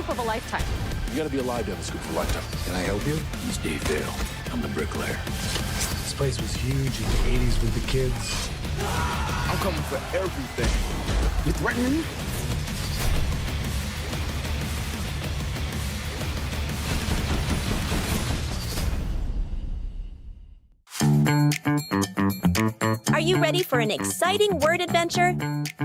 scoop of a lifetime. You gotta be alive to have a scoop for a lifetime. Can I help you? I'm Steve Dale. I'm the bricklayer. This place was huge in the 80s with the kids. I'm coming for everything. You threatening me? Are you ready for an exciting word adventure?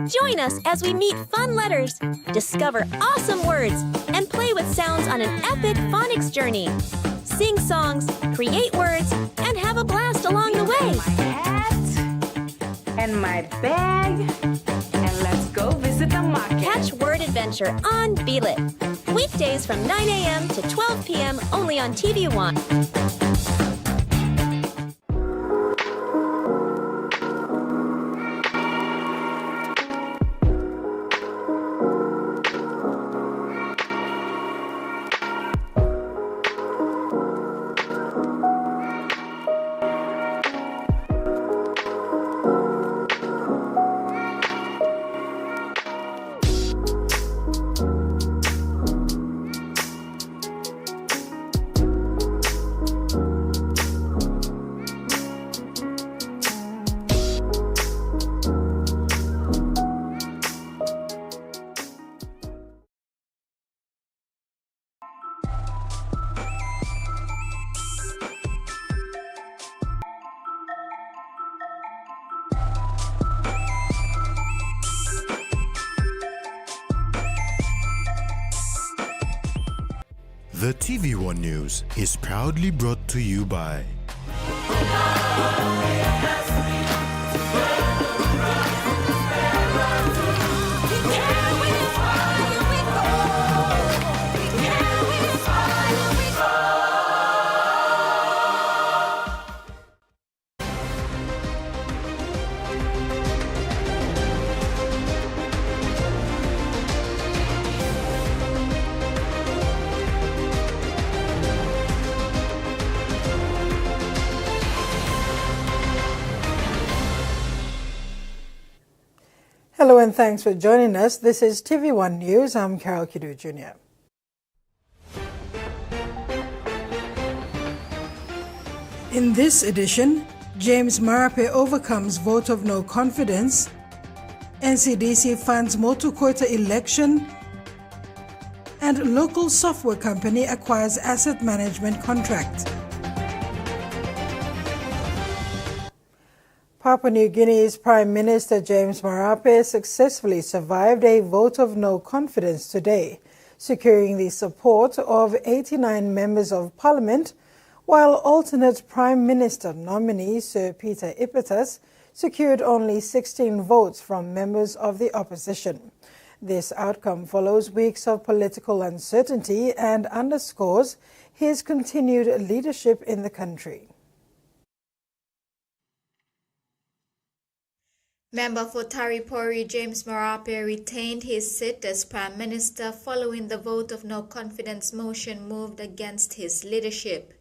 Join us as we meet fun letters, discover awesome words, and play with sounds on an epic phonics journey. Sing songs, create words, and have a blast along the way. My hat and my bag, and let's go visit the market. Catch Word Adventure on Feel It. Weekdays from 9 a.m. to 12 p.m. only on TVWAN. The TV1 News is proudly brought to you by Hello and thanks for joining us. This is TV1 News. I'm Carol Kidu Jr. In this edition, James Marape overcomes vote of no confidence, NCDC funds Motu Koita election, and local software company acquires asset management contract. Papua New Guinea's Prime Minister James Marape successfully survived a vote of no confidence today, securing the support of 89 members of Parliament, while alternate Prime Minister nominee Sir Peter Ippitas secured only 16 votes from members of the opposition. This outcome follows weeks of political uncertainty and underscores his continued leadership in the country. Member for Taripori James Marape retained his seat as Prime Minister following the vote of no confidence motion moved against his leadership.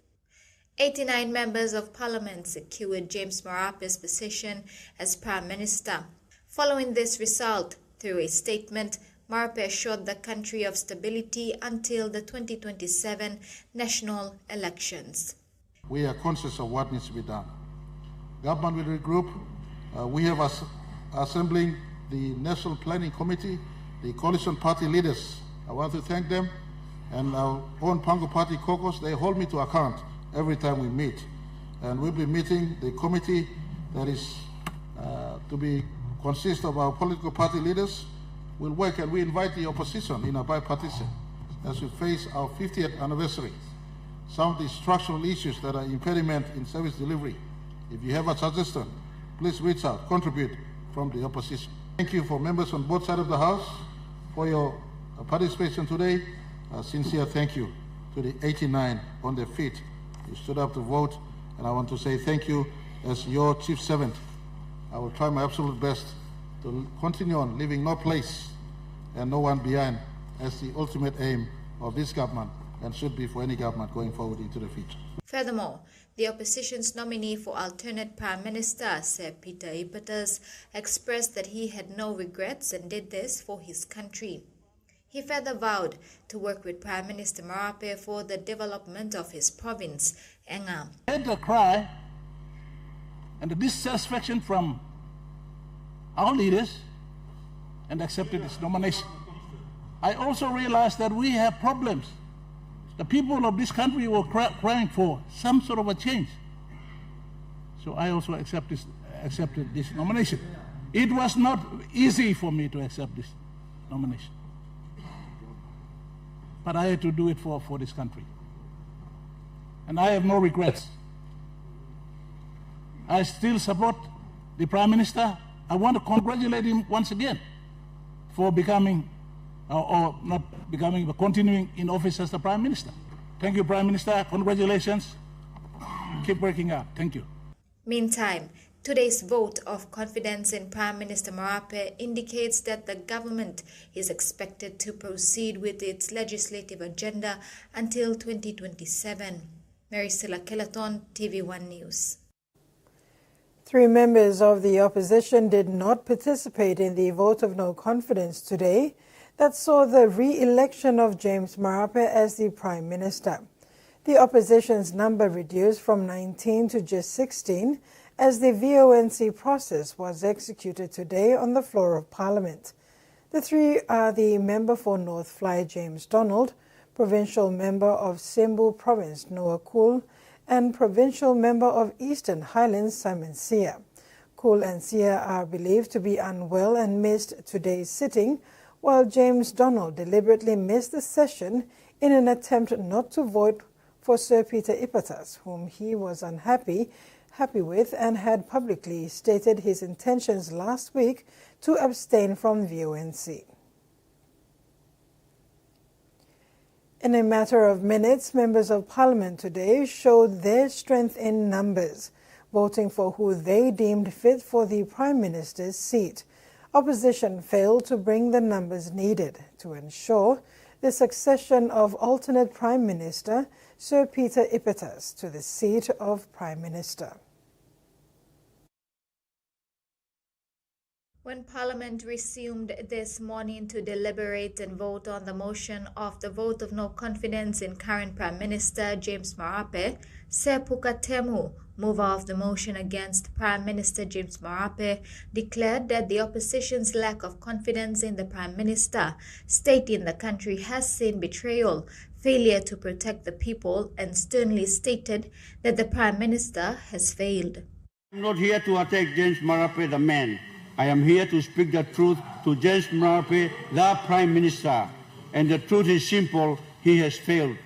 89 members of Parliament secured James Marape's position as Prime Minister. Following this result, through a statement, Marape assured the country of stability until the 2027 national elections. We are conscious of what needs to be done. Government will regroup. We have assembling the National Planning Committee, the coalition party leaders. I want to thank them, and our own Pango Party caucus. They hold me to account every time we meet. And we'll be meeting the committee that is to consist of our political party leaders. We'll work, and we invite the opposition in a bipartisan as we face our 50th anniversary. Some of the structural issues that are impediment in service delivery. If you have a suggestion, please reach out, contribute from the opposition. Thank you for members on both sides of the House for your participation today. A sincere thank you to the 89 on their feet. You stood up to vote, and I want to say thank you as your chief servant. I will try my absolute best to continue on leaving no place and no one behind as the ultimate aim of this government and should be for any government going forward into the future. Furthermore, the opposition's nominee for alternate Prime Minister, Sir Peter Ippitas, expressed that he had no regrets and did this for his country. He further vowed to work with Prime Minister Marape for the development of his province, Enga. I heard the cry and the dissatisfaction from our leaders and accepted his nomination. I also realized that we have problems. The people of this country were crying for some sort of a change. So I also accepted this nomination. It was not easy for me to accept this nomination. But I had to do it for this country. And I have no regrets. I still support the Prime Minister. I want to congratulate him once again for becoming, or not becoming, but continuing in office as the Prime Minister. Thank you, Prime Minister. Congratulations. Keep working out. Thank you. Meantime, today's vote of confidence in Prime Minister Marape indicates that the government is expected to proceed with its legislative agenda until 2027. Maricela Kelaton, TV1 News. 3 members of the opposition did not participate in the vote of no confidence today that saw the re-election of James Marape as the Prime Minister. The opposition's number reduced from 19 to just 16 as the VONC process was executed today on the floor of Parliament. The 3 are the member for North Fly, James Donald, provincial member of Sembu Province, Noah Cool, and provincial member of Eastern Highlands, Simon Sia. Cool and Sia are believed to be unwell and missed today's sitting, while James Donald deliberately missed the session in an attempt not to vote for Sir Peter Ipatas, whom he was unhappy with and had publicly stated his intentions last week to abstain from VONC. In a matter of minutes, members of Parliament today showed their strength in numbers, voting for who they deemed fit for the Prime Minister's seat. Opposition failed to bring the numbers needed to ensure the succession of alternate Prime Minister Sir Peter Ipatas to the seat of Prime Minister. When Parliament resumed this morning to deliberate and vote on the motion of the vote of no confidence in current Prime Minister James Marape, Sepuka Temu, mover of the motion against Prime Minister James Marape, declared that the opposition's lack of confidence in the Prime Minister, stating the country has seen betrayal, failure to protect the people, and sternly stated that the Prime Minister has failed. I'm not here to attack James Marape, the man. I am here to speak the truth to James Marape, the Prime Minister. And the truth is simple, he has failed.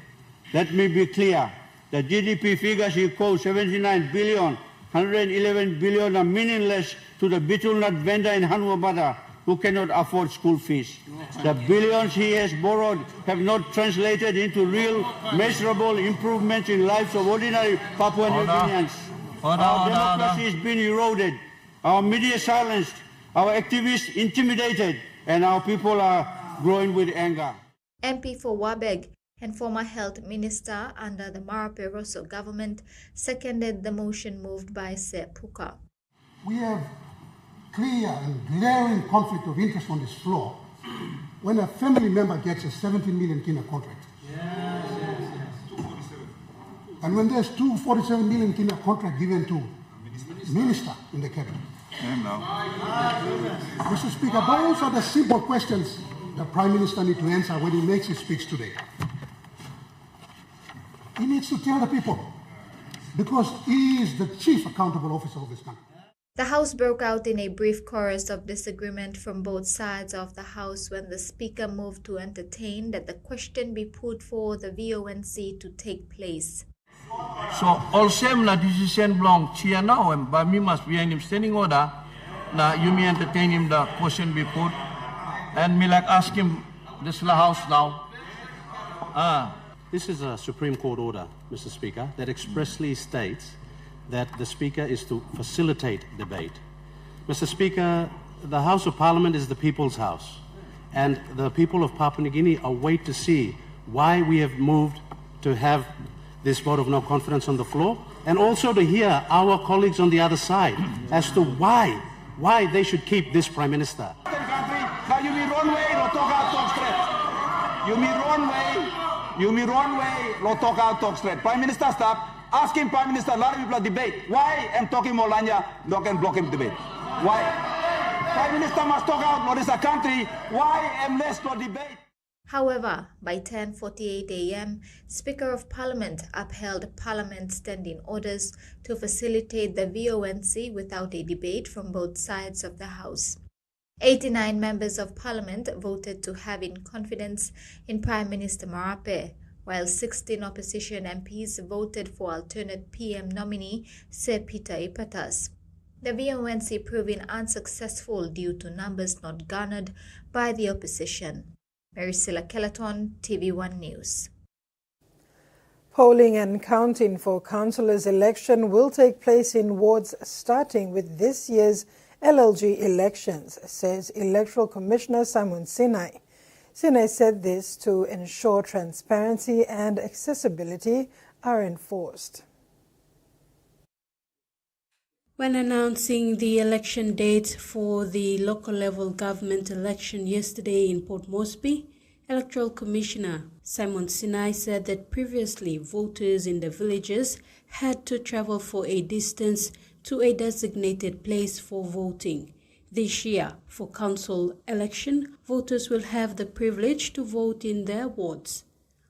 Let me be clear. The GDP figures he quotes, 79 billion, 111 billion, are meaningless to the betel nut vendor in Hanwabada who cannot afford school fees. The billions he has borrowed have not translated into real, measurable improvements in lives of ordinary Papua New Guineans. Our democracy has been eroded, our media silenced, our activists intimidated, and our people are growing with anger. MP for Wabeg and former health minister under the Marape Rosso government seconded the motion moved by Sepuka. We have clear and glaring conflict of interest on this floor when a family member gets a 17 million kina contract. Yes. And when there's 247 million kina contract given to minister in the cabinet. Mr. Speaker, those are the simple questions the Prime Minister needs to answer when he makes his speech today. He needs to tell the people, because he is the chief accountable officer of this country. The House broke out in a brief chorus of disagreement from both sides of the House when the Speaker moved to entertain that the question be put for the VONC to take place. So all same na decision belong chia now and by me must be in standing order na you may entertain him the question be put and me like ask him this House now. This is a Supreme Court order, Mr. Speaker, that expressly states that the Speaker is to facilitate debate. Mr. Speaker, the House of Parliament is the people's house, and the people of Papua New Guinea await to see why we have moved to have this vote of no confidence on the floor, and also to hear our colleagues on the other side as to why they should keep this Prime Minister. You mean wrong way. You mean wrong way. Lo talk out, talk straight. Prime Minister, stop. Asking Prime Minister, a lot of people debate. Why am talking Molanya? No can block him debate. Why? Prime Minister must talk out. What is a country? Why am less to debate? However, by 10:48 a.m., Speaker of Parliament upheld Parliament standing orders to facilitate the VONC without a debate from both sides of the House. 89 members of Parliament voted to have in confidence in Prime Minister Marape, while 16 opposition MPs voted for alternate PM nominee Sir Peter Ipatas. The VONC proving unsuccessful due to numbers not garnered by the opposition. Maricela Kelleton, TV1 News. Polling and counting for councillors' election will take place in wards starting with this year's LLG elections, says Electoral Commissioner Simon Sinai. Sinai said this to ensure transparency and accessibility are enforced. When announcing the election date for the local level government election yesterday in Port Moresby, Electoral Commissioner Simon Sinai said that previously voters in the villages had to travel for a distance to a designated place for voting. This year, for council election, voters will have the privilege to vote in their wards.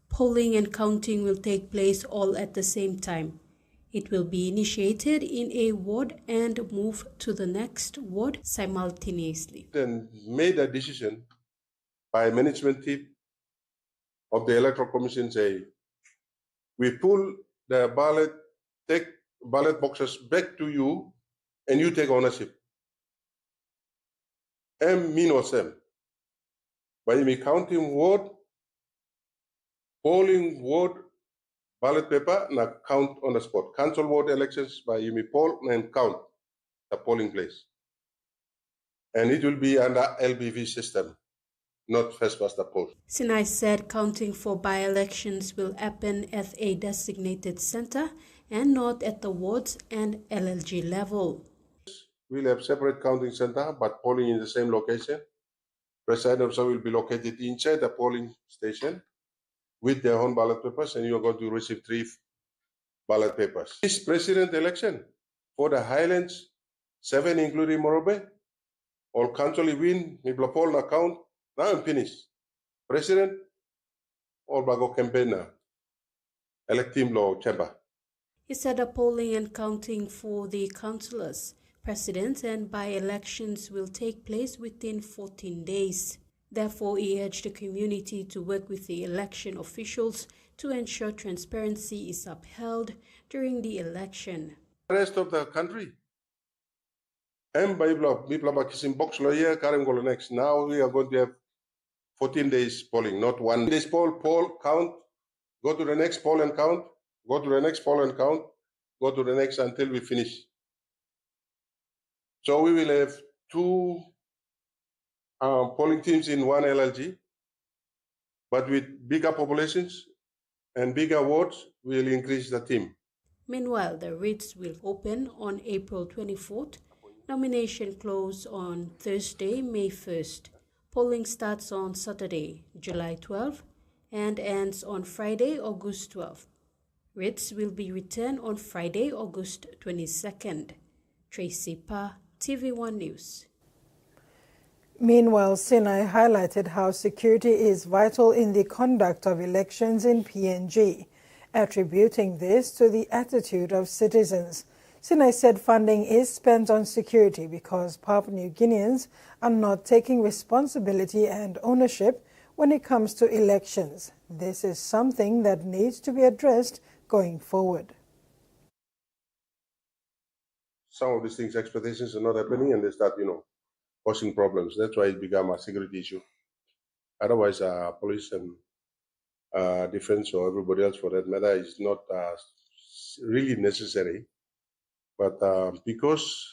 Polling and counting will take place all at the same time. It will be initiated in a ward and move to the next ward simultaneously. Then made a decision by management team of the Electoral Commission say, we pull the ballot, take ballot boxes back to you and you take ownership. And mean or same. By me counting ward, polling ward, ballot paper, na count on the spot. Council ward elections by you poll and count the polling place. And it will be under LBV system, not first past the post. Sinai said counting for by-elections will happen at a designated center and not at the wards and LLG level. We'll have separate counting center, but polling in the same location. Presiding officer will be located inside the polling station with their own ballot papers, and you're going to receive 3 ballot papers. This president election for the Highlands, 7 including Morobe, all council win, Nibla poll account, now I'm finished. President, all bago campaign now. Elect team law chamber. He said a polling and counting for the councillors, presidents and by-elections will take place within 14 days. Therefore, he urged the community to work with the election officials to ensure transparency is upheld during the election. The rest of the country. And by box lawyer, next. Now we are going to have 14 days polling, not 1 day poll, count, go to the next poll and count, go to the next poll and count, go to the next until we finish. So we will have 2 polling teams in 1 LLG, but with bigger populations and bigger wards, we'll increase the team. Meanwhile, the writs will open on April 24th, nomination close on Thursday, May 1st. Polling starts on Saturday, July 12th, and ends on Friday, August 12th. Writs will be returned on Friday, August 22nd. Tracy Pa, TV1 News. Meanwhile, Sinai highlighted how security is vital in the conduct of elections in PNG, attributing this to the attitude of citizens. Sinai said funding is spent on security because Papua New Guineans are not taking responsibility and ownership when it comes to elections. This is something that needs to be addressed going forward. Some of these things, expectations are not happening, and they start, causing problems. That's why it became a security issue. Otherwise, police and defense or everybody else for that matter is not really necessary. But because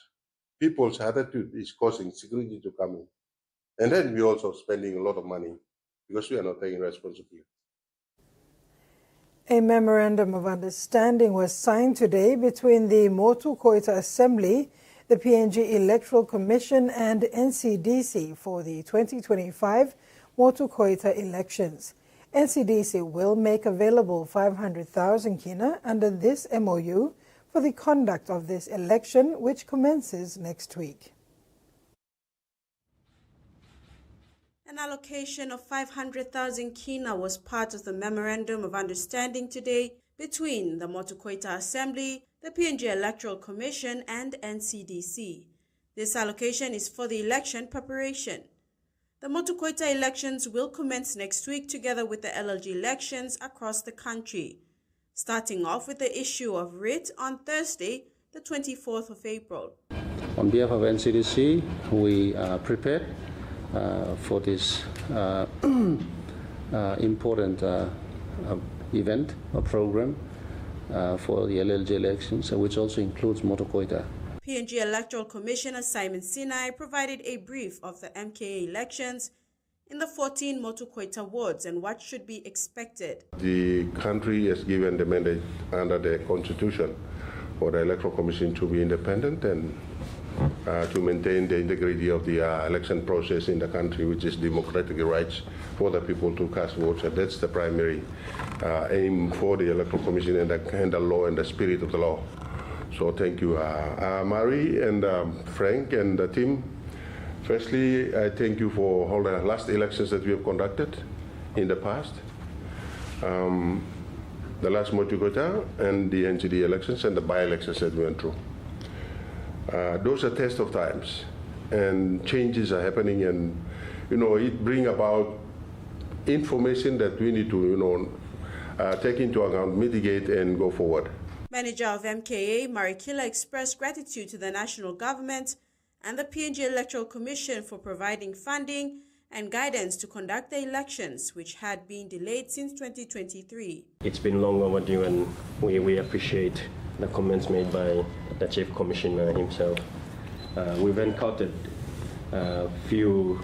people's attitude is causing security to come in. And then we're also spending a lot of money because we are not taking responsibility. A memorandum of understanding was signed today between the Motu Koita Assembly, the PNG Electoral Commission and NCDC for the 2025 Motu Koita elections. NCDC will make available 500,000 kina under this MOU for the conduct of this election, which commences next week. An allocation of 500,000 kina was part of the Memorandum of Understanding today between the Motu Koita Assembly, the PNG Electoral Commission and NCDC. This allocation is for the election preparation. The Motu Koita elections will commence next week together with the LLG elections across the country, starting off with the issue of writ on Thursday, the 24th of April. On behalf of NCDC, we are prepared for this important event or program for the LLG elections, which also includes Motu Koita. PNG Electoral Commissioner Simon Sinai provided a brief of the MKA elections in the 14 Motu Koita wards and what should be expected. The country has given the mandate under the Constitution for the Electoral Commission to be independent and to maintain the integrity of the election process in the country, which is democratic rights for the people to cast votes. And that's the primary aim for the Electoral Commission and the law and the spirit of the law. So thank you, Mari and Frank and the team. Firstly, I thank you for all the last elections that we have conducted in the past. The last Motu Koita and the NCD elections and the by-elections that we went through. Those are test of times, and changes are happening, and it brings about information that we need to take into account, mitigate, and go forward. Manager of MKA, Marikila, expressed gratitude to the national government and the PNG Electoral Commission for providing funding and guidance to conduct the elections, which had been delayed since 2023. It's been long overdue, and we appreciate the comments made by the Chief Commissioner himself. We've encountered a few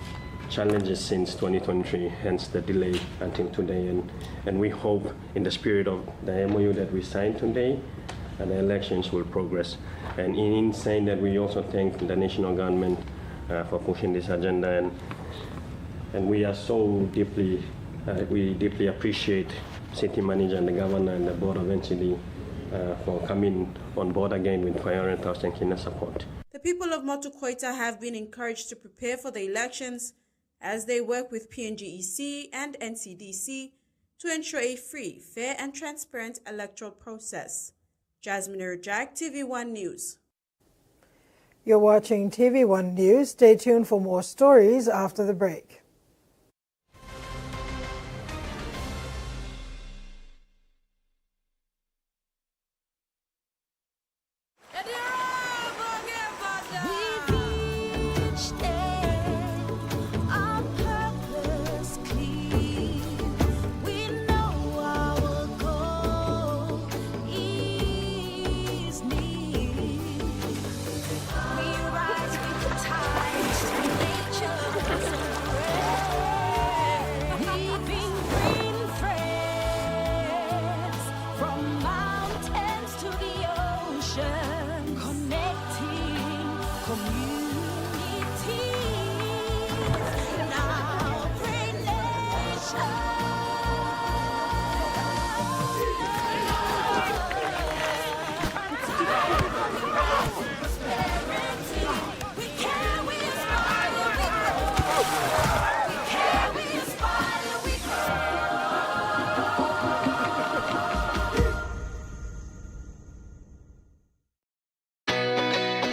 challenges since 2023, hence the delay until today, and we hope in the spirit of the MOU that we signed today, the elections will progress. And in saying that, we also thank the national government for pushing this agenda, and we are so deeply, we deeply appreciate City Manager and the Governor and the Board of NCD for coming on board again with 500,000 kina support. The people of Motu Koita have been encouraged to prepare for the elections as they work with PNGEC and NCDC to ensure a free, fair and transparent electoral process. Jasmine Rajak, TVWAN News. You're watching TVWAN News. Stay tuned for more stories after the break.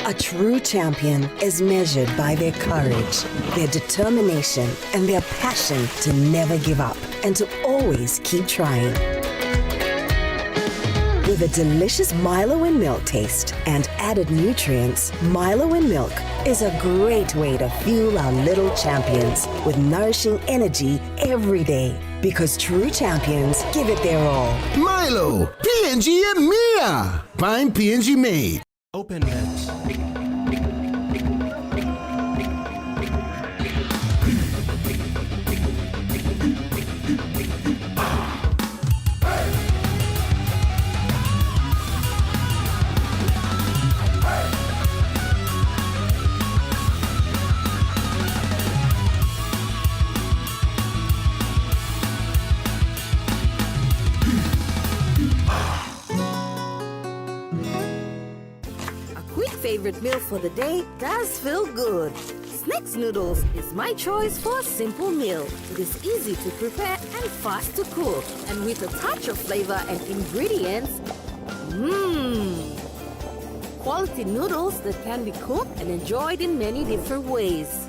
A true champion is measured by their courage, their determination, and their passion to never give up and to always keep trying. With a delicious Milo in milk taste and added nutrients, Milo in milk is a great way to fuel our little champions with nourishing energy every day. Because true champions give it their all. Milo, PNG and Mia. Find PNG made. Open bets. quick favorite meal for the day does feel good. Snacks noodles is my choice for a simple meal. It is easy to prepare and fast to cook. And with a touch of flavor and ingredients, quality noodles that can be cooked and enjoyed in many different ways.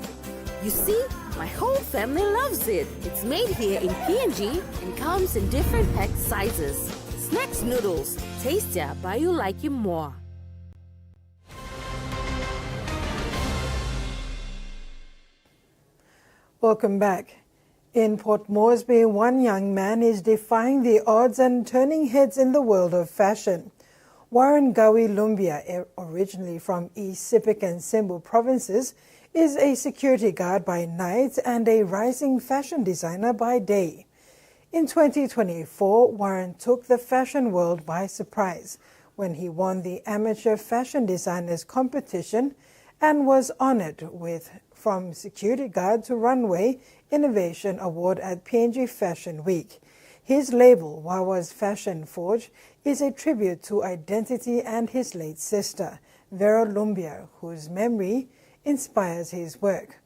You see, my whole family loves it. It's made here in PNG and comes in different pack sizes. Snacks noodles, tastier but you like it more. Welcome back. In Port Moresby, one young man is defying the odds and turning heads in the world of fashion. Warren Gawi Lumbia, originally from East Sepik and Sembu provinces, is a security guard by night and a rising fashion designer by day. In 2024, Warren took the fashion world by surprise when he won the Amateur Fashion Designers Competition and was honored with From Security Guard to Runway Innovation Award at PNG Fashion Week. His label, Wawa's Fashion Forge, is a tribute to identity and his late sister, Vera Lumbia, whose memory inspires his work.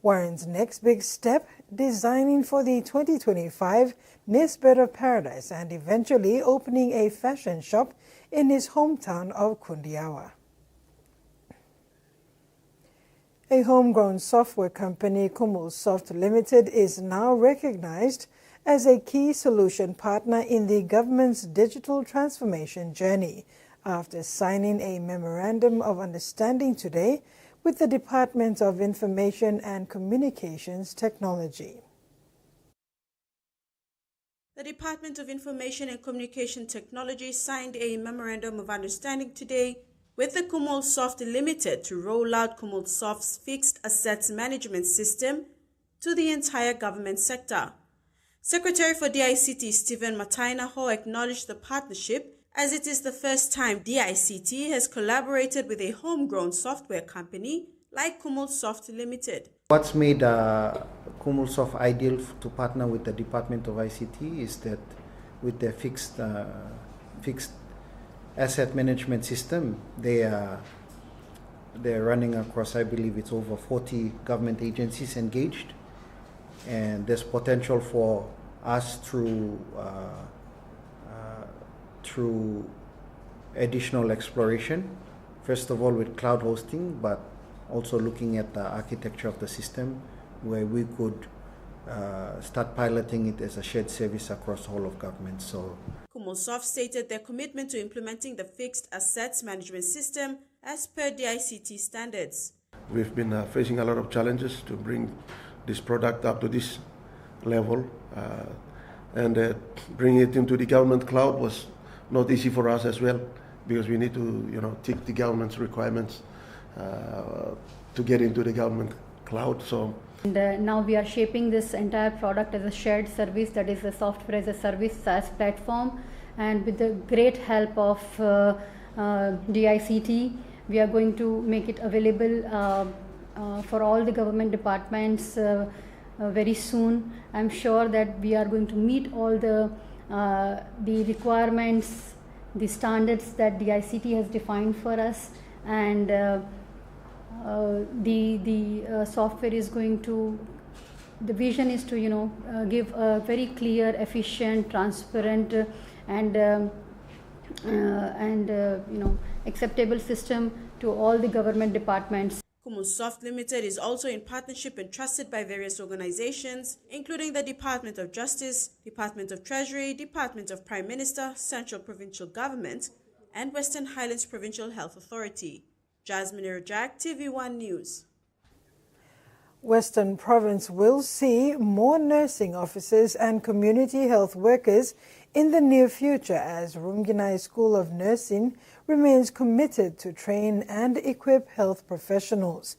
Warren's next big step, designing for the 2025 Miss Bird of Paradise and eventually opening a fashion shop in his hometown of Kundiawa. A homegrown software company, Kumulsoft Limited, is now recognized as a key solution partner in the government's digital transformation journey after signing a memorandum of understanding today with the Department of Information and Communications Technology. The Department of Information and Communication Technology signed a memorandum of understanding today with the Kumulsoft Limited to roll out Kumulsoft's fixed assets management system to the entire government sector. Secretary for DICT Stephen Matainaho acknowledged the partnership as it is the first time DICT has collaborated with a homegrown software company like Kumulsoft Limited. What's made Kumulsoft ideal to partner with the Department of ICT is that with their fixed asset management system, they're running across, I believe it's over 40 government agencies engaged, and there's potential for us through additional exploration, first of all with cloud hosting, but also looking at the architecture of the system where we could start piloting it as a shared service across the whole of government. So Kumulsoft stated their commitment to implementing the fixed assets management system as per DICT standards. We've been facing a lot of challenges to bring this product up to this level, and bringing it into the government cloud was not easy for us as well, because we need to tick the government's requirements to get into the government cloud. So. And now we are shaping this entire product as a shared service, that is a software as a service SaaS platform, and with the great help of DICT, we are going to make it available for all the government departments very soon. I'm sure that we are going to meet all the requirements, the standards that DICT has defined for us, and the software is going to, the vision is to give a very clear, efficient, transparent, and acceptable system to all the government departments. Kumulsoft Limited is also in partnership and trusted by various organizations, including the Department of Justice, Department of Treasury, Department of Prime Minister, Central Provincial Government, and Western Highlands Provincial Health Authority. Jasmine Irajak, TVWAN News. Western Province will see more nursing officers and community health workers in the near future as Rumginai School of Nursing remains committed to train and equip health professionals.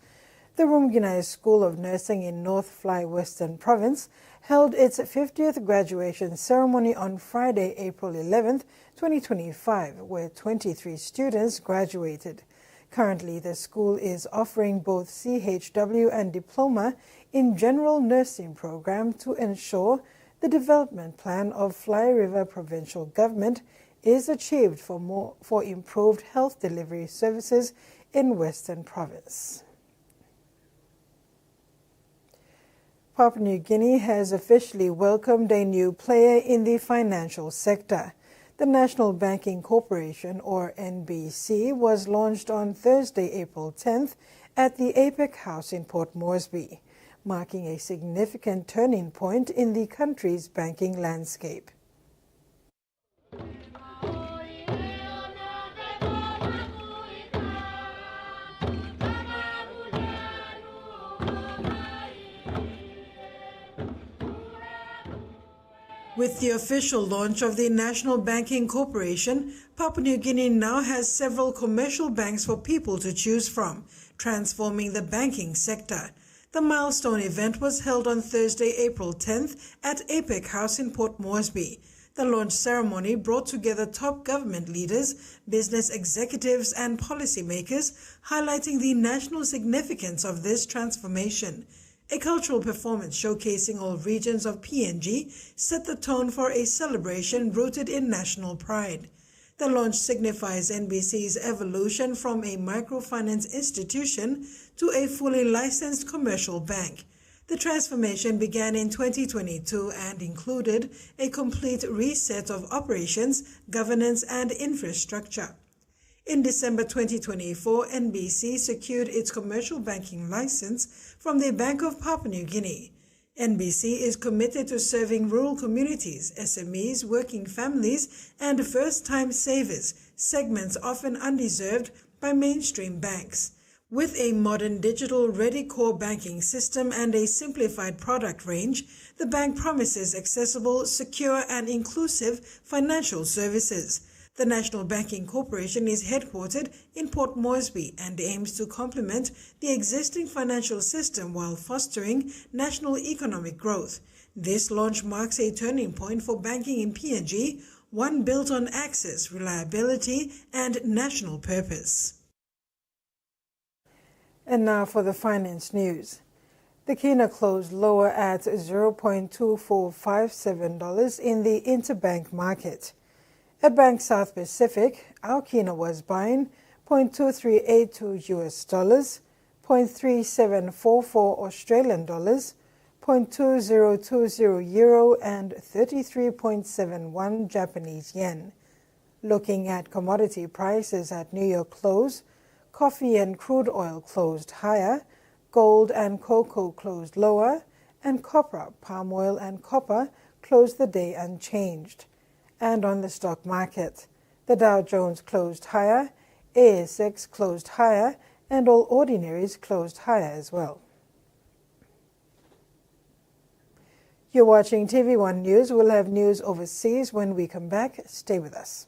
The Rumginai School of Nursing in North Fly, Western Province held its 50th graduation ceremony on Friday, April 11th, 2025, where 23 students graduated. Currently, the school is offering both CHW and Diploma in General Nursing program to ensure the development plan of Fly River Provincial Government is achieved for improved health delivery services in Western Province. Papua New Guinea has officially welcomed a new player in the financial sector. The National Banking Corporation, or NBC, was launched on Thursday, April 10th at the APEC House in Port Moresby, marking a significant turning point in the country's banking landscape. With the official launch of the National Banking Corporation, Papua New Guinea now has several commercial banks for people to choose from, transforming the banking sector. The milestone event was held on Thursday, April 10th at APEC House in Port Moresby. The launch ceremony brought together top government leaders, business executives and policymakers, highlighting the national significance of this transformation. A cultural performance showcasing all regions of PNG set the tone for a celebration rooted in national pride. The launch signifies NBC's evolution from a microfinance institution to a fully licensed commercial bank. The transformation began in 2022 and included a complete reset of operations, governance and infrastructure. In December 2024, NBC secured its commercial banking license from the Bank of Papua New Guinea. NBC is committed to serving rural communities, SMEs, working families, and first-time savers, segments often undeserved by mainstream banks. With a modern digital-ready core banking system and a simplified product range, the bank promises accessible, secure, and inclusive financial services. The National Banking Corporation is headquartered in Port Moresby and aims to complement the existing financial system while fostering national economic growth. This launch marks a turning point for banking in PNG, one built on access, reliability, and national purpose. And now for the finance news. The Kina closed lower at $0.2457 in the interbank market. At Bank South Pacific, our Kina was buying $0.2382 US dollars, $0.3744 Australian dollars, $0.2020 euro, and 33.71 Japanese yen. Looking at commodity prices at New York close, coffee and crude oil closed higher, gold and cocoa closed lower, and copra, palm oil and copper closed the day unchanged. And on the stock market, the Dow Jones closed higher, ASX closed higher, and all ordinaries closed higher as well. You're watching TV1 News. We'll have news overseas when we come back. Stay with us.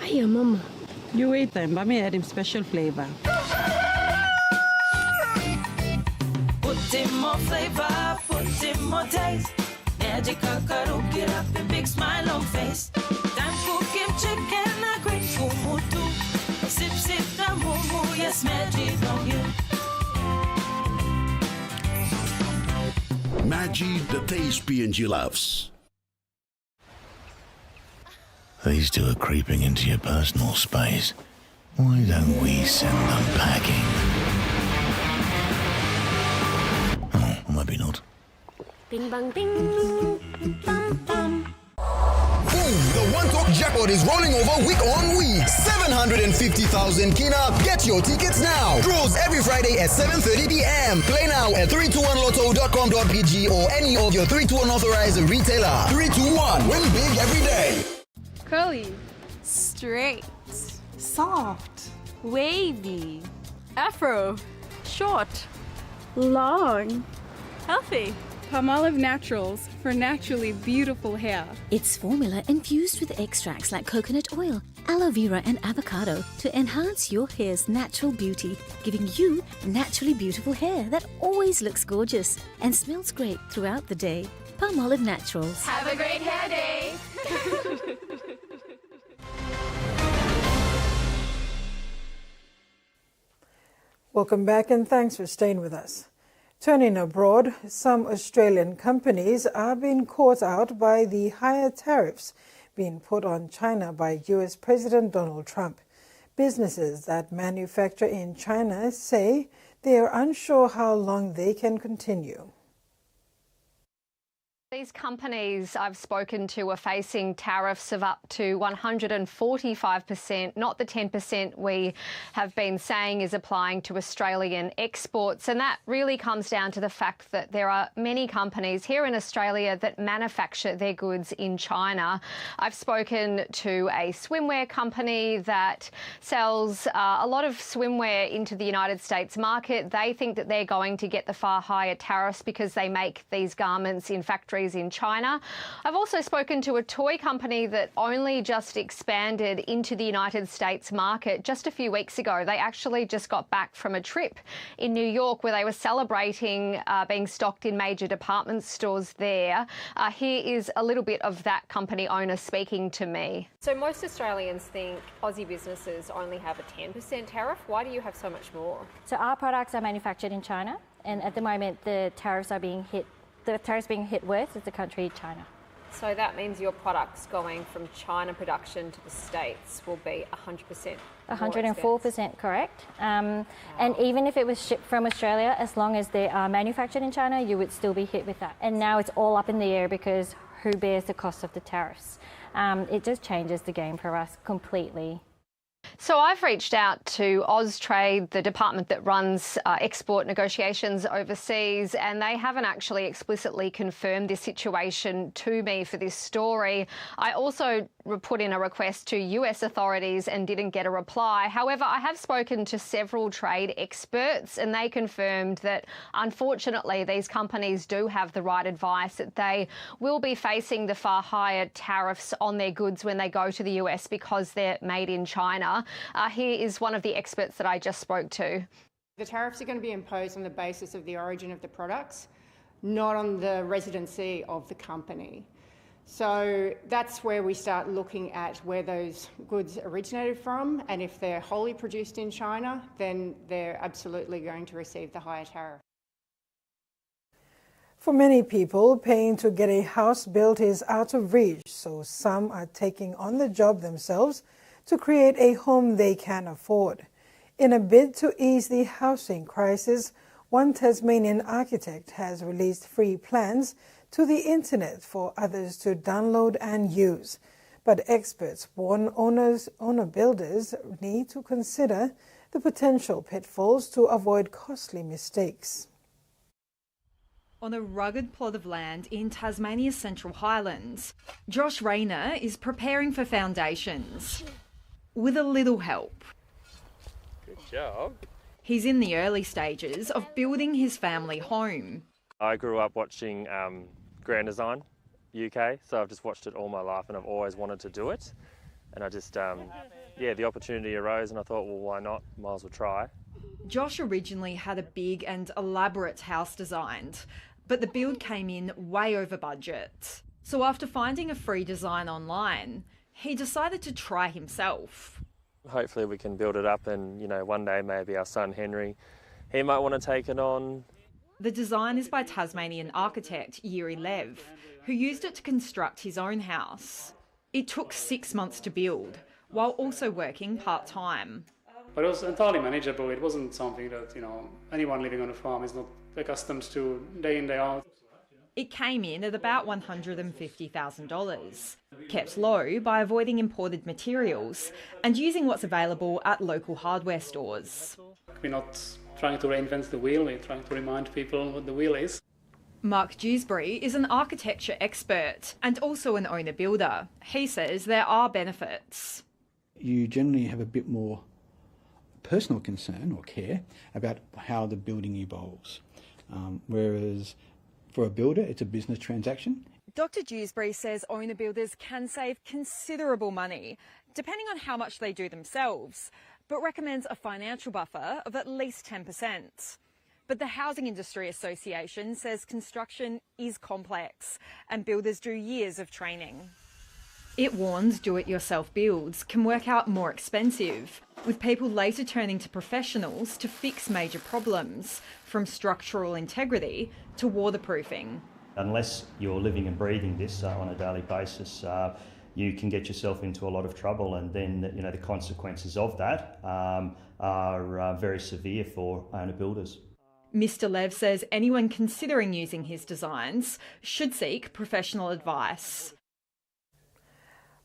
Hiya, Mama. You wait then, but me add him special flavor. Put in more flavor, put in more taste. Magic kakaru, get up a big smile on face. Time cook him chicken, a great Motu. Sip, sip, the moo, yes, magic on you. Maggi, the taste PNG loves. These two are creeping into your personal space. Why don't we send them packing? Bing bang bing. Bum bum. Boom! The One Talk jackpot is rolling over week on week. 750,000 kina. Get your tickets now. Draws every Friday at 7:30 p.m. Play now at 321lotto.com.pg or any of your 321 authorized retailer. 321. Win big every day. Curly. Straight. Soft. Wavy. Afro. Short. Long. Healthy. Palmolive Naturals for naturally beautiful hair. It's formula infused with extracts like coconut oil, aloe vera and avocado to enhance your hair's natural beauty, giving you naturally beautiful hair that always looks gorgeous and smells great throughout the day. Palmolive Naturals. Have a great hair day. Welcome back and thanks for staying with us. Turning abroad, some Australian companies are being caught out by the higher tariffs being put on China by US President Donald Trump. Businesses that manufacture in China say they are unsure how long they can continue. These companies I've spoken to are facing tariffs of up to 145%, not the 10% we have been saying is applying to Australian exports. And that really comes down to the fact that there are many companies here in Australia that manufacture their goods in China. I've spoken to a swimwear company that sells a lot of swimwear into the United States market. They think that they're going to get the far higher tariffs because they make these garments in factories in China. I've also spoken to a toy company that only just expanded into the United States market just a few weeks ago. They actually just got back from a trip in New York where they were celebrating being stocked in major department stores there. Here is a little bit of that company owner speaking to me. So most Australians think Aussie businesses only have a 10% tariff. Why do you have so much more? So our products are manufactured in China, and at the moment the tariffs are being hit. The tariffs being hit worse is the country China. So that means your products going from China production to the States will be 100%. 104% correct. And even if it was shipped from Australia, as long as they are manufactured in China, you would still be hit with that. And now it's all up in the air because who bears the cost of the tariffs? It just changes the game for us completely. So I've reached out to Austrade, the department that runs export negotiations overseas, and they haven't actually explicitly confirmed this situation to me for this story. I also put in a request to US authorities and didn't get a reply. However, I have spoken to several trade experts and they confirmed that unfortunately these companies do have the right advice, that they will be facing the far higher tariffs on their goods when they go to the US because they're made in China. Here is one of the experts that I just spoke to. The tariffs are going to be imposed on the basis of the origin of the products, not on the residency of the company. So that's where we start looking at where those goods originated from, and if they're wholly produced in China, then they're absolutely going to receive the higher tariff. For many people, paying to get a house built is out of reach, so some are taking on the job themselves to create a home they can afford. In a bid to ease the housing crisis, one Tasmanian architect has released free plans to the internet for others to download and use. But experts warn owner builders need to consider the potential pitfalls to avoid costly mistakes. On a rugged plot of land in Tasmania's Central Highlands, Josh Rayner is preparing for foundations with a little help. Good job. He's in the early stages of building his family home. I grew up watching Grand Design UK, so I've just watched it all my life and I've always wanted to do it. And I just, the opportunity arose and I thought, well, why not? Might as well try. Josh originally had a big and elaborate house designed, but the build came in way over budget. So after finding a free design online, he decided to try himself. Hopefully we can build it up and, one day maybe our son Henry, he might want to take it on. The design is by Tasmanian architect Yuri Lev, who used it to construct his own house. It took 6 months to build, while also working part-time. But it was entirely manageable. It wasn't something that, anyone living on a farm is not accustomed to day in, day out. It came in at about $150,000, kept low by avoiding imported materials and using what's available at local hardware stores. We're not trying to reinvent the wheel, we're trying to remind people what the wheel is. Mark Dewsbury is an architecture expert and also an owner-builder. He says there are benefits. You generally have a bit more personal concern or care about how the building evolves, whereas for a builder it's a business transaction. Dr Dewsbury says owner-builders can save considerable money, depending on how much they do themselves, but recommends a financial buffer of at least 10%. But the Housing Industry Association says construction is complex and builders do years of training. It warns do-it-yourself builds can work out more expensive, with people later turning to professionals to fix major problems, from structural integrity to waterproofing. Unless you're living and breathing this on a daily basis, you can get yourself into a lot of trouble, and then the consequences of that are very severe for owner builders. Mr Lev says anyone considering using his designs should seek professional advice.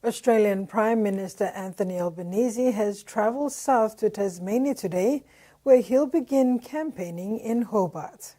Australian Prime Minister Anthony Albanese has travelled south to Tasmania today, where he'll begin campaigning in Hobart.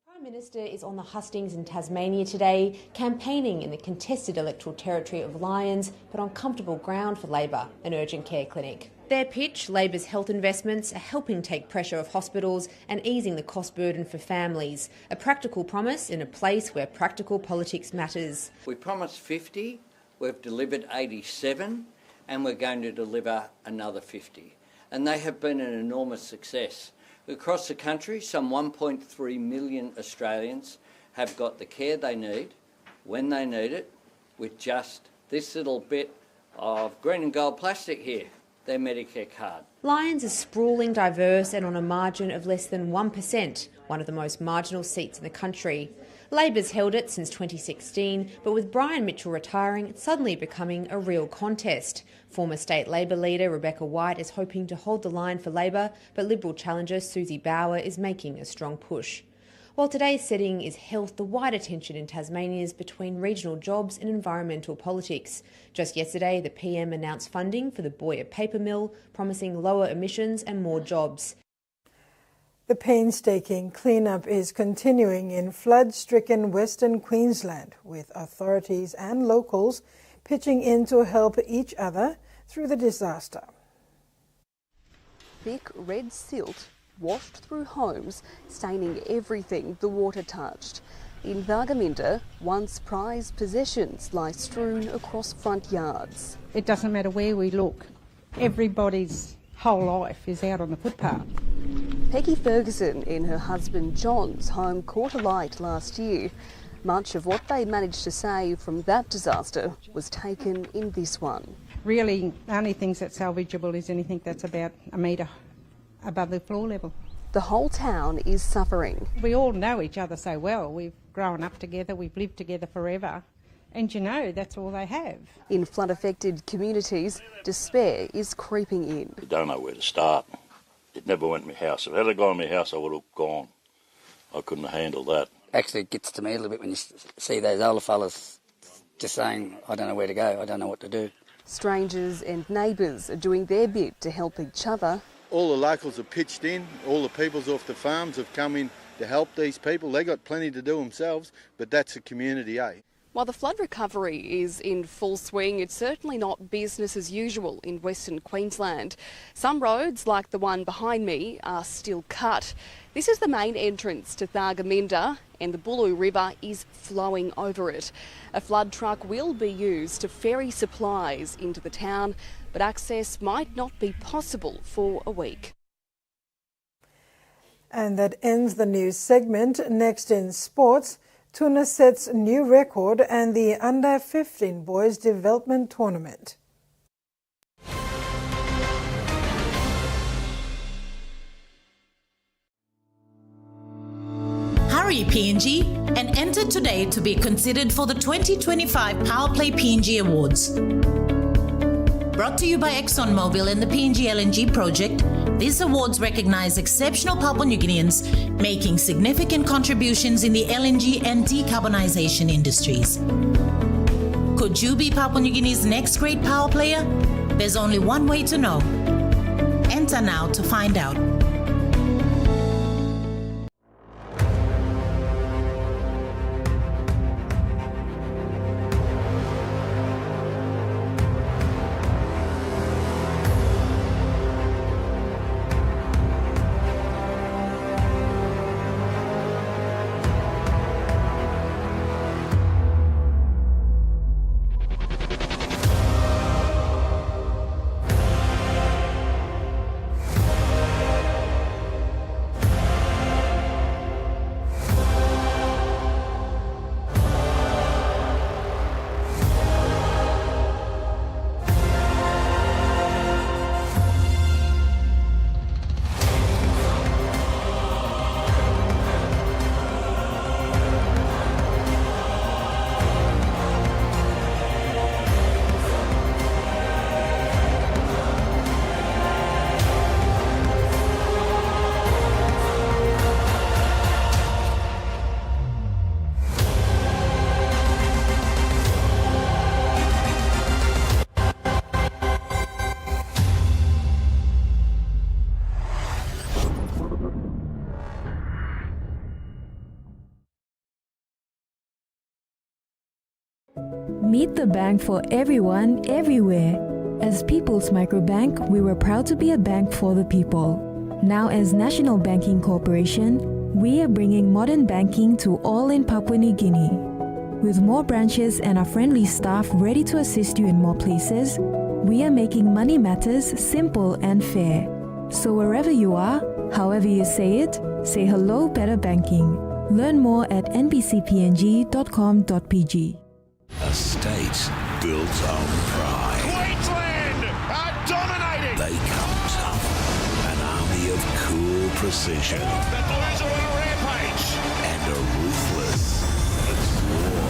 The Prime Minister is on the hustings in Tasmania today, campaigning in the contested electoral territory of Lyons, but on comfortable ground for Labor, an urgent care clinic. Their pitch, Labor's health investments, are helping take pressure off hospitals and easing the cost burden for families. A practical promise in a place where practical politics matters. We promised 50, we've delivered 87, and we're going to deliver another 50. And they have been an enormous success. Across the country, some 1.3 million Australians have got the care they need, when they need it, with just this little bit of green and gold plastic here. Their Medicare card. Lyons is sprawling, diverse and on a margin of less than 1%, one of the most marginal seats in the country. Labor's held it since 2016, but with Brian Mitchell retiring, it's suddenly becoming a real contest. Former state Labor leader Rebecca White is hoping to hold the line for Labor, but Liberal challenger Susie Bauer is making a strong push. While today's setting is health, the wider tension in Tasmania is between regional jobs and environmental politics. Just yesterday, the PM announced funding for the Boyer paper mill, promising lower emissions and more jobs. The painstaking cleanup is continuing in flood-stricken Western Queensland, with authorities and locals pitching in to help each other through the disaster. Thick red silt washed through homes, staining everything the water touched. In Thargomindah, once prized possessions lie strewn across front yards. It doesn't matter where we look. Everybody's whole life is out on the footpath. Peggy Ferguson and her husband John's home caught alight last year. Much of what they managed to save from that disaster was taken in this one. Really, the only things that's salvageable is anything that's about a metre above the floor level. The whole town is suffering. We all know each other so well. We've grown up together, we've lived together forever, and that's all they have. In flood-affected communities, despair is creeping in. I don't know where to start. It never went in my house. If it had gone in my house, I would have gone. I couldn't have handled that. Actually, it gets to me a little bit when you see those older fellas just saying, I don't know where to go, I don't know what to do. Strangers and neighbours are doing their bit to help each other. All the locals have pitched in, all the peoples off the farms have come in to help these people. They got plenty to do themselves, but that's a community, eh? While the flood recovery is in full swing, it's certainly not business as usual in Western Queensland. Some roads, like the one behind me, are still cut. This is the main entrance to Thargomindah, and the Bulu River is flowing over it. A flood truck will be used to ferry supplies into the town, but access might not be possible for a week. And that ends the news segment. Next in sports, Tuna sets new record and the Under-15 Boys Development Tournament. Hurry PNG and enter today to be considered for the 2025 Power Play PNG Awards. Brought to you by ExxonMobil and the PNG LNG project, These awards recognize exceptional Papua New Guineans making significant contributions in the LNG and decarbonisation industries. Could you be Papua New Guinea's next great power player? There's only one way to know. Enter now to find out. Meet the bank for everyone, everywhere. As People's Microbank, we were proud to be a bank for the people. Now as National Banking Corporation, we are bringing modern banking to all in Papua New Guinea. With more branches and our friendly staff ready to assist you in more places, we are making money matters simple and fair. So wherever you are, however you say it, say hello better banking. Learn more at nbcpng.com.pg. A state built on pride. Queensland are dominating. They come tough. An army of cool precision. The Blues are on a rampage. And a ruthless war.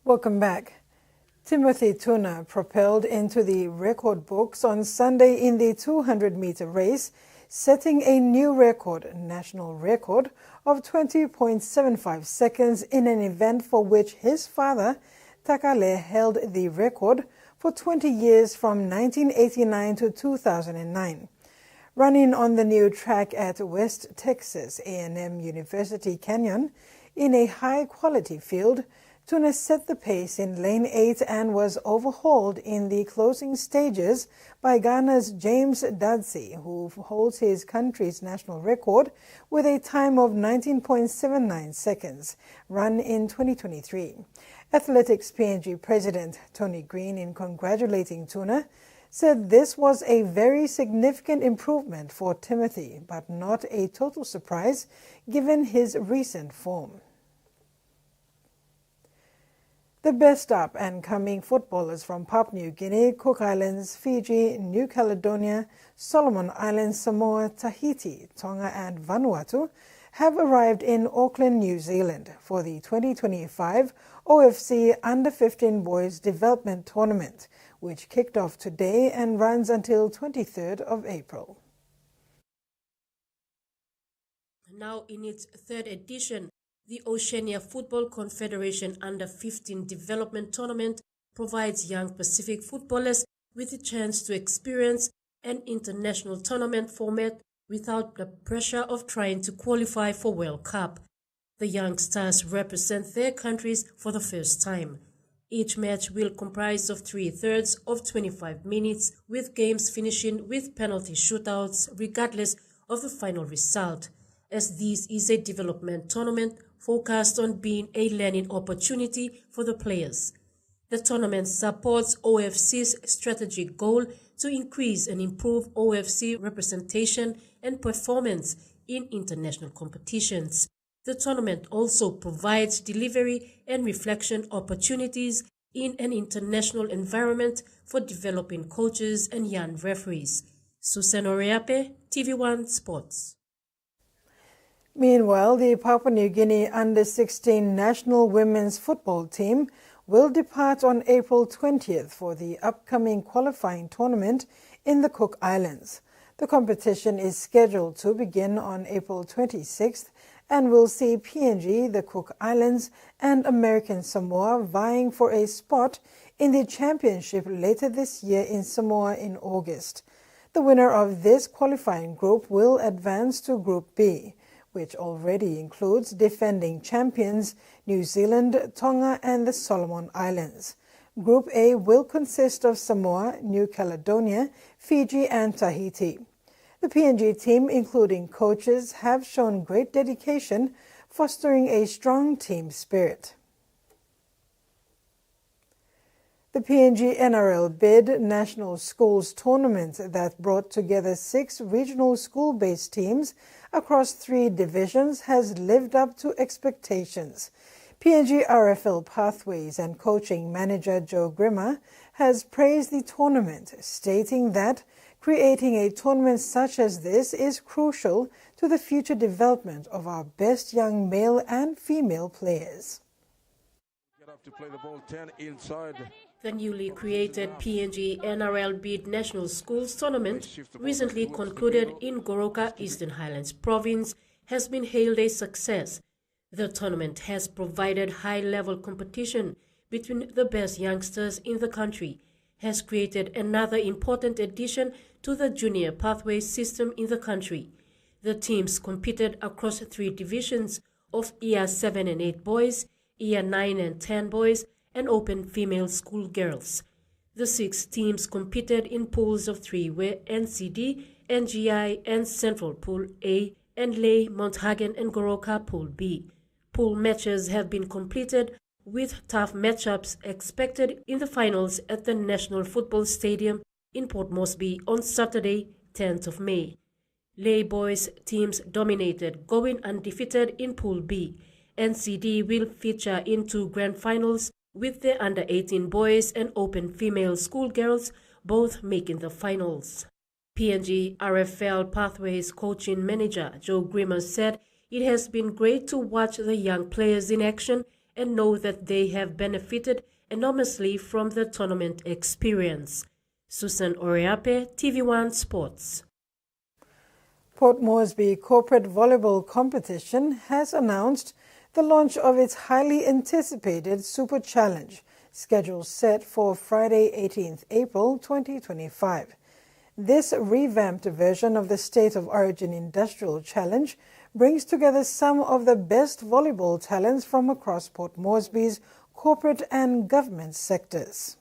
Welcome back. Timothy Tuna propelled into the record books on Sunday in the 200-meter race, setting a new national record of 20.75 seconds in an event for which his father, Takale, held the record for 20 years from 1989 to 2009. Running on the new track at West Texas A&M University Canyon in a high-quality field, Tuna set the pace in lane 8 and was overhauled in the closing stages by Ghana's James Dadsey, who holds his country's national record with a time of 19.79 seconds, run in 2023. Athletics PNG President Tony Green, in congratulating Tuna, said this was a very significant improvement for Timothy, but not a total surprise given his recent form. The best up-and-coming footballers from Papua New Guinea, Cook Islands, Fiji, New Caledonia, Solomon Islands, Samoa, Tahiti, Tonga and Vanuatu have arrived in Auckland, New Zealand for the 2025 OFC Under-15 Boys Development Tournament, which kicked off today and runs until 23rd of April. Now in its third edition, the Oceania Football Confederation Under-15 Development Tournament provides young Pacific footballers with a chance to experience an international tournament format without the pressure of trying to qualify for World Cup. The young stars represent their countries for the first time. Each match will comprise of 3/3 of 25 minutes, with games finishing with penalty shootouts regardless of the final result. As this is a development tournament focused on being a learning opportunity for the players. The tournament supports OFC's strategic goal to increase and improve OFC representation and performance in international competitions. The tournament also provides delivery and reflection opportunities in an international environment for developing coaches and young referees. Susan Oriape, TVWAN Sports. Meanwhile, the Papua New Guinea Under-16 national women's football team will depart on April 20th for the upcoming qualifying tournament in the Cook Islands. The competition is scheduled to begin on April 26th and will see PNG, the Cook Islands, and American Samoa vying for a spot in the championship later this year in Samoa in August. The winner of this qualifying group will advance to Group B, which already includes defending champions New Zealand, Tonga, and the Solomon Islands. Group A will consist of Samoa, New Caledonia, Fiji, and Tahiti. The PNG team, including coaches, have shown great dedication, fostering a strong team spirit. The PNG NRL Bid National Schools Tournament that brought together 6 regional school-based teams across 3 divisions has lived up to expectations. PNG RFL Pathways and coaching manager Joe Grimmer has praised the tournament, stating that creating a tournament such as this is crucial to the future development of our best young male and female players. Get up to play the ball 10 inside. The newly created PNG NRL Bid National Schools Tournament, recently concluded in Goroka, Eastern Highlands Province, has been hailed a success. The tournament has provided high-level competition between the best youngsters in the country, has created another important addition to the junior pathway system in the country. The teams competed across 3 divisions of Year 7 and 8 boys, Year 9 and 10 boys, and open female school girls. The 6 teams competed in pools of 3 where NCD, NGI, and Central Pool A, and Ley, Mount Hagen, and Goroka Pool B. Pool matches have been completed with tough matchups expected in the finals at the National Football Stadium in Port Moresby on Saturday, 10th of May. Ley boys teams dominated, going undefeated in Pool B. NCD will feature in 2 grand finals with the under-18 boys and open female schoolgirls both making the finals. PNG RFL Pathways coaching manager Joe Grimmer said it has been great to watch the young players in action and know that they have benefited enormously from the tournament experience. Susan Oriape, TVWAN Sports. Port Moresby Corporate Volleyball Competition has announced the launch of its highly anticipated Super Challenge, schedule set for Friday, 18th April 2025. This revamped version of the State of Origin Industrial Challenge brings together some of the best volleyball talents from across Port Moresby's corporate and government sectors.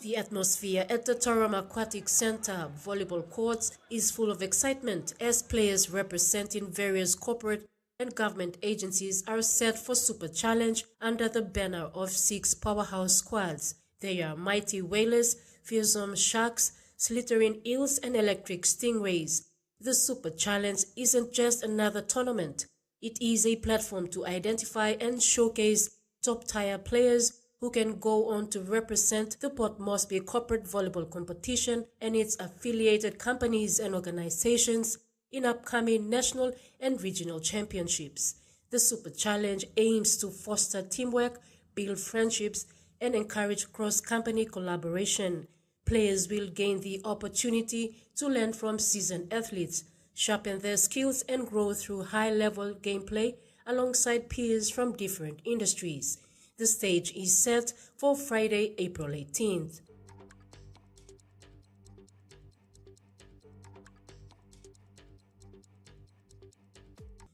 The atmosphere at the Taram Aquatic Centre volleyball courts is full of excitement as players representing various corporate and government agencies are set for Super Challenge under the banner of 6 powerhouse squads. They are Mighty Whalers, Fearsome Sharks, Slithering Eels, and Electric Stingrays. The Super Challenge isn't just another tournament. It is a platform to identify and showcase top-tier players who can go on to represent the Port Moresby Corporate Volleyball Competition and its affiliated companies and organizations in upcoming national and regional championships. The Super Challenge aims to foster teamwork, build friendships, and encourage cross-company collaboration. Players will gain the opportunity to learn from seasoned athletes, sharpen their skills, and grow through high-level gameplay alongside peers from different industries. The stage is set for Friday, April 18th.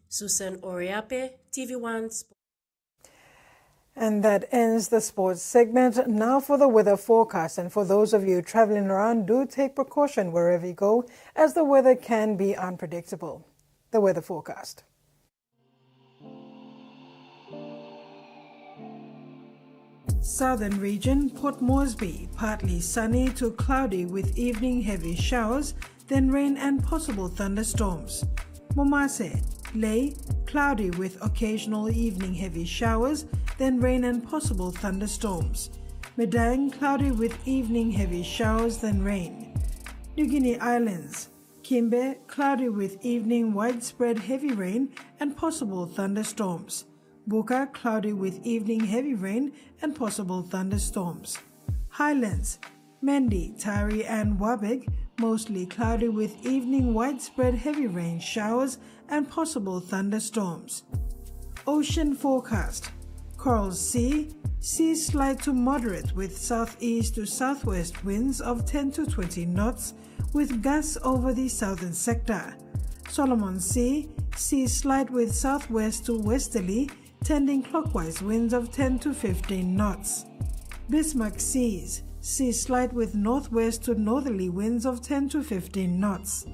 Susan Oriape, TVWAN Sports. And that ends the sports segment. Now for the weather forecast. And for those of you traveling around, do take precaution wherever you go, as the weather can be unpredictable. The weather forecast. Southern region, Port Moresby, partly sunny to cloudy with evening heavy showers, then rain and possible thunderstorms. Momase, Ley, cloudy with occasional evening heavy showers, then rain and possible thunderstorms. Medang, cloudy with evening heavy showers then rain. New Guinea Islands, Kimbe, cloudy with evening widespread heavy rain and possible thunderstorms. Buka, cloudy with evening heavy rain and possible thunderstorms. Highlands, Mendi, Tari and Wabeg, mostly cloudy with evening widespread heavy rain showers and possible thunderstorms. Ocean forecast. Coral Sea, seas slight to moderate with southeast to southwest winds of 10 to 20 knots with gusts over the southern sector. Solomon Sea, seas slight with southwest to westerly, tending clockwise winds of 10 to 15 knots. Bismarck Seas, seas slight with northwest to northerly winds of 10 to 15 knots.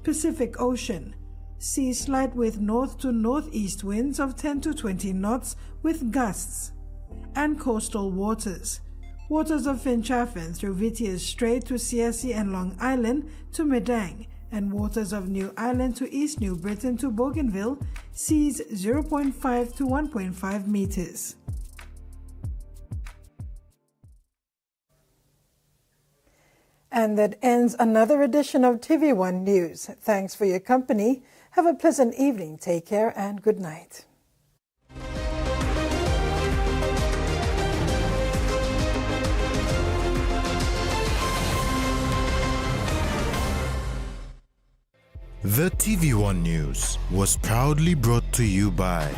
Pacific Ocean, seas slight with north to northeast winds of 10 to 20 knots with gusts. And coastal waters. Waters of Finchafen through Vitiers Strait to Siasi and Long Island to Medang, and waters of New Ireland to East New Britain to Bougainville, seas 0.5 to 1.5 meters. And that ends another edition of TV1 News. Thanks for your company. Have a pleasant evening. Take care and good night. The TV1 News was proudly brought to you by